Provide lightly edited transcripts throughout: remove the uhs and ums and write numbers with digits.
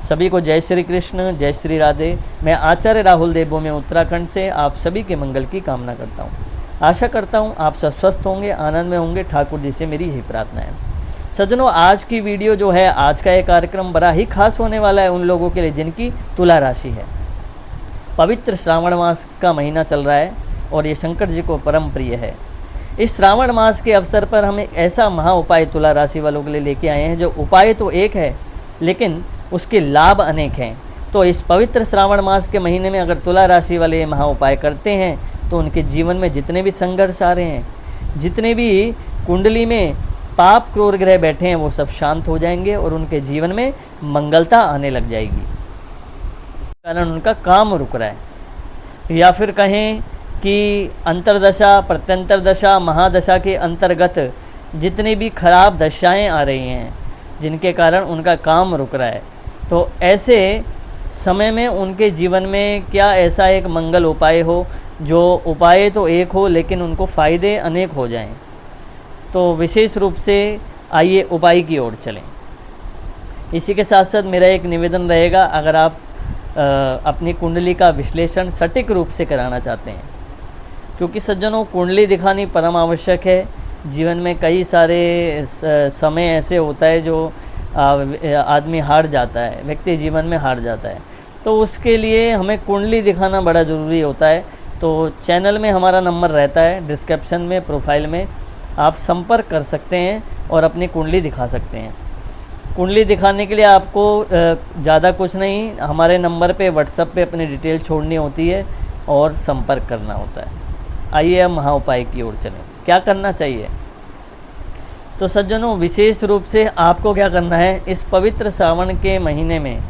सभी को जय श्री कृष्ण, जय श्री राधे। मैं आचार्य राहुल देवभूमि उत्तराखंड से आप सभी के मंगल की कामना करता हूँ। आशा करता हूँ आप सब स्वस्थ होंगे, आनंद में होंगे। ठाकुर जी से मेरी यही प्रार्थना है। सज्जनों, आज की वीडियो जो है, आज का ये कार्यक्रम बड़ा ही खास होने वाला है उन लोगों के लिए जिनकी तुला राशि है। पवित्र श्रावण मास का महीना चल रहा है और ये शंकर जी को परम प्रिय है। इस श्रावण मास के अवसर पर हम एक ऐसा महा उपाय तुला राशि वालों के लिए लेके आए हैं, जो उपाय तो एक है लेकिन उसके लाभ अनेक हैं। तो इस पवित्र श्रावण मास के महीने में अगर तुला राशि वाले ये महा उपाय करते हैं तो उनके जीवन में जितने भी संघर्ष आ रहे हैं, जितने भी कुंडली में पाप क्रूर ग्रह बैठे हैं, वो सब शांत हो जाएंगे और उनके जीवन में मंगलता आने लग जाएगी। कारण उनका काम रुक रहा है, या फिर कहें कि अंतरदशा, प्रत्यंतर दशा, महादशा के अंतर्गत जितनी भी खराब दशाएं आ रही हैं जिनके कारण उनका काम रुक रहा है, तो ऐसे समय में उनके जीवन में क्या ऐसा एक मंगल उपाय हो, जो उपाय तो एक हो लेकिन उनको फ़ायदे अनेक हो जाएं। तो विशेष रूप से आइए उपाय की ओर चलें। इसी के साथ साथ मेरा एक निवेदन रहेगा, अगर आप अपनी कुंडली का विश्लेषण सटीक रूप से कराना चाहते हैं, क्योंकि सज्जनों कुंडली दिखानी परम आवश्यक है। जीवन में कई सारे समय ऐसे होता है जो आदमी हार जाता है, व्यक्ति जीवन में हार जाता है, तो उसके लिए हमें कुंडली दिखाना बड़ा ज़रूरी होता है। तो चैनल में हमारा नंबर रहता है, डिस्क्रिप्शन में, प्रोफाइल में आप संपर्क कर सकते हैं और अपनी कुंडली दिखा सकते हैं। कुंडली दिखाने के लिए आपको ज़्यादा कुछ नहीं, हमारे नंबर पे व्हाट्सएप पे अपनी डिटेल छोड़नी होती है और संपर्क करना होता है। आइए अब महा उपाय की ओर चलें। क्या करना चाहिए? तो सज्जनों, विशेष रूप से आपको क्या करना है, इस पवित्र सावन के महीने में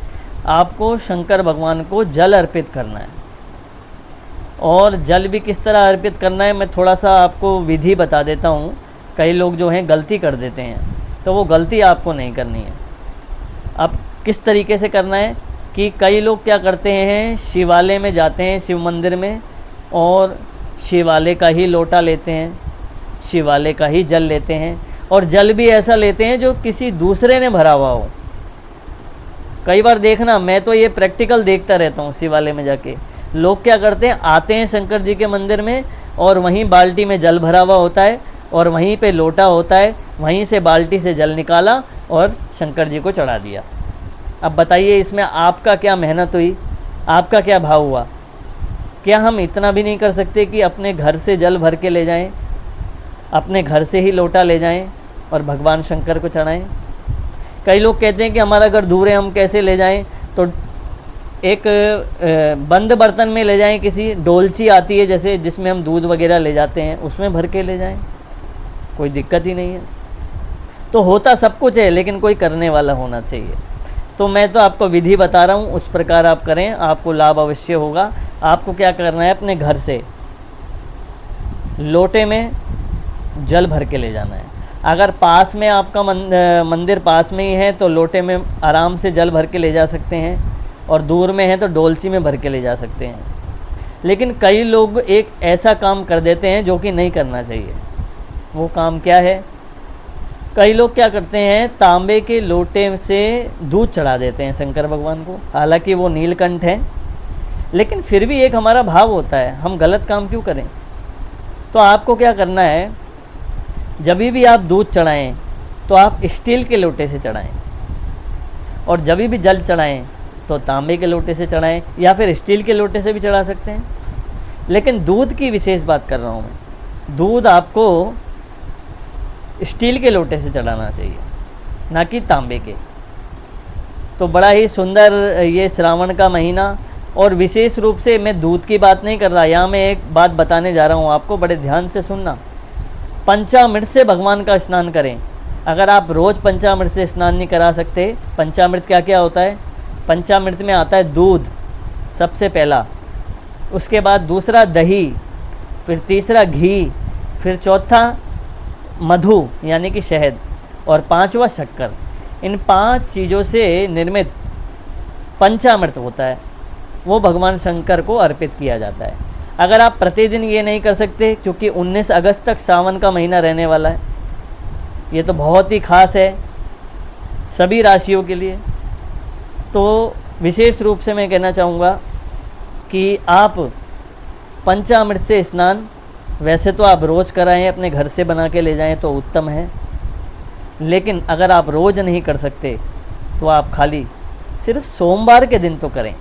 आपको शंकर भगवान को जल अर्पित करना है। और जल भी किस तरह अर्पित करना है, मैं थोड़ा सा आपको विधि बता देता हूँ। कई लोग जो हैं गलती कर देते हैं, तो वो गलती आपको नहीं करनी है। अब किस तरीके से करना है कि कई लोग क्या करते हैं, शिवालय में जाते हैं, शिव मंदिर में, और शिवालय का ही लोटा लेते हैं, शिवालय का ही जल लेते हैं, और जल भी ऐसा लेते हैं जो किसी दूसरे ने भरा हुआ हो। कई बार देखना, मैं तो ये प्रैक्टिकल देखता रहता हूँ, शिवालय में जाके लोग क्या करते हैं, आते हैं शंकर जी के मंदिर में और वहीं बाल्टी में जल भरा हुआ होता है और वहीं पे लोटा होता है, वहीं से बाल्टी से जल निकाला और शंकर जी को चढ़ा दिया। अब बताइए, इसमें आपका क्या मेहनत हुई, आपका क्या भाव हुआ? क्या हम इतना भी नहीं कर सकते कि अपने घर से जल भर के ले जाएं, अपने घर से ही लोटा ले जाएं और भगवान शंकर को चढ़ाएं? कई लोग कहते हैं कि हमारा घर दूर है, हम कैसे ले जाएं? तो एक बंद बर्तन में ले जाएं, किसी डोलची आती है जैसे, जिसमें हम दूध वगैरह ले जाते हैं, उसमें भर के ले जाएं, कोई दिक्कत ही नहीं है। तो होता सब कुछ है, लेकिन कोई करने वाला होना चाहिए। तो मैं तो आपको विधि बता रहा हूँ, उस प्रकार आप करें, आपको लाभ अवश्य होगा। आपको क्या करना है, अपने घर से लोटे में जल भर के ले जाना है। अगर पास में आपका मंदिर पास में ही है तो लोटे में आराम से जल भर के ले जा सकते हैं, और दूर में है तो डोलची में भर के ले जा सकते हैं। लेकिन कई लोग एक ऐसा काम कर देते हैं जो कि नहीं करना चाहिए। वो काम क्या है? कई लोग क्या करते हैं, तांबे के लोटे से दूध चढ़ा देते हैं शंकर भगवान को। हालांकि वो नीलकंठ है, लेकिन फिर भी एक हमारा भाव होता है, हम गलत काम क्यों करें? तो आपको क्या करना है, जब भी आप दूध चढ़ाएं तो आप स्टील के लोटे से चढ़ाएं, और जब भी जल चढ़ाएं तो तांबे के लोटे से चढ़ाएं, या फिर स्टील के लोटे से भी चढ़ा सकते हैं। लेकिन दूध की विशेष बात कर रहा हूँ मैं। दूध आपको स्टील के लोटे से चढ़ाना चाहिए, ना कि तांबे के। तो बड़ा ही सुंदर ये श्रावण का महीना, और विशेष रूप से मैं दूध की बात नहीं कर रहा, यहाँ मैं एक बात बताने जा रहा हूँ आपको, बड़े ध्यान से सुनना। पंचामृत से भगवान का स्नान करें। अगर आप रोज़ पंचामृत से स्नान नहीं करा सकते, पंचामृत क्या क्या होता है? पंचामृत में आता है दूध सबसे पहला, उसके बाद दूसरा दही, फिर तीसरा घी, फिर चौथा मधु यानी कि शहद, और पांचवा शक्कर। इन 5 चीज़ों से निर्मित पंचामृत होता है, वो भगवान शंकर को अर्पित किया जाता है। अगर आप प्रतिदिन ये नहीं कर सकते, क्योंकि 19 अगस्त तक सावन का महीना रहने वाला है, ये तो बहुत ही खास है सभी राशियों के लिए। तो विशेष रूप से मैं कहना चाहूँगा कि आप पंचामृत से स्नान वैसे तो आप रोज़ कराएं, अपने घर से बना के ले जाएं तो उत्तम है, लेकिन अगर आप रोज़ नहीं कर सकते तो आप खाली सिर्फ सोमवार के दिन तो करें।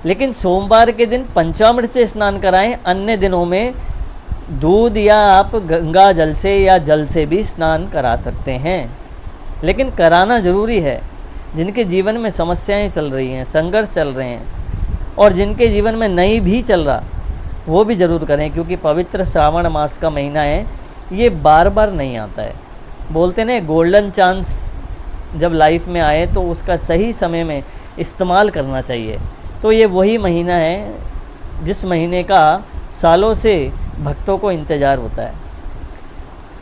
लेकिन सोमवार के दिन पंचामृत से स्नान कराएं, अन्य दिनों में दूध या आप गंगा जल से या जल से भी स्नान करा सकते हैं, लेकिन कराना ज़रूरी है। जिनके जीवन में समस्याएं चल रही हैं, संघर्ष चल रहे हैं, और जिनके जीवन में नहीं भी चल रहा, वो भी ज़रूर करें, क्योंकि पवित्र श्रावण मास का महीना है, ये बार बार नहीं आता है। बोलते ना, गोल्डन चांस जब लाइफ में आए तो उसका सही समय में इस्तेमाल करना चाहिए। तो ये वही महीना है जिस महीने का सालों से भक्तों को इंतज़ार होता है।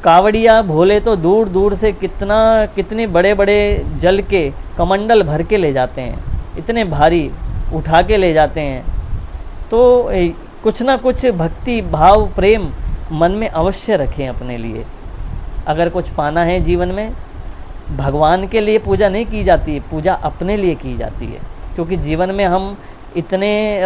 कावड़िया भोले तो दूर दूर से कितने बड़े बड़े जल के कमंडल भर के ले जाते हैं, इतने भारी उठा के ले जाते हैं। तो कुछ ना कुछ भक्ति भाव प्रेम मन में अवश्य रखें अपने लिए। अगर कुछ पाना है जीवन में, भगवान के लिए पूजा नहीं की जाती, पूजा अपने लिए की जाती है। क्योंकि जीवन में हम इतने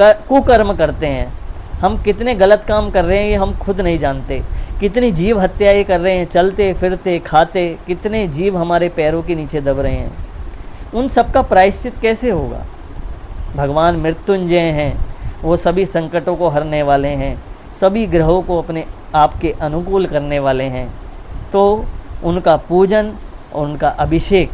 कुकर्म करते हैं, हम कितने गलत काम कर रहे हैं ये हम खुद नहीं जानते, कितनी जीव हत्याएं कर रहे हैं, चलते फिरते खाते, कितने जीव हमारे पैरों के नीचे दब रहे हैं। उन सब का प्रायश्चित कैसे होगा? भगवान मृत्युंजय हैं, वो सभी संकटों को हरने वाले हैं, सभी ग्रहों को अपने आपके अनुकूल करने वाले हैं। तो उनका पूजन और उनका अभिषेक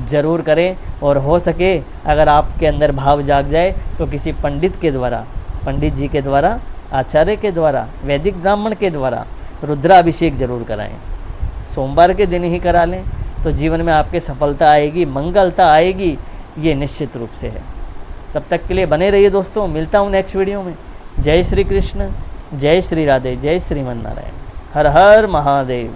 जरूर करें, और हो सके अगर आपके अंदर भाव जाग जाए तो किसी पंडित के द्वारा, पंडित जी के द्वारा, आचार्य के द्वारा, वैदिक ब्राह्मण के द्वारा रुद्राभिषेक जरूर कराएं। सोमवार के दिन ही करा लें तो जीवन में आपके सफलता आएगी, मंगलता आएगी, ये निश्चित रूप से है। तब तक के लिए बने रहिए दोस्तों, मिलता हूँ नेक्स्ट वीडियो में। जय श्री कृष्ण, जय श्री राधे, जय श्रीमन नारायण, हर हर महादेव।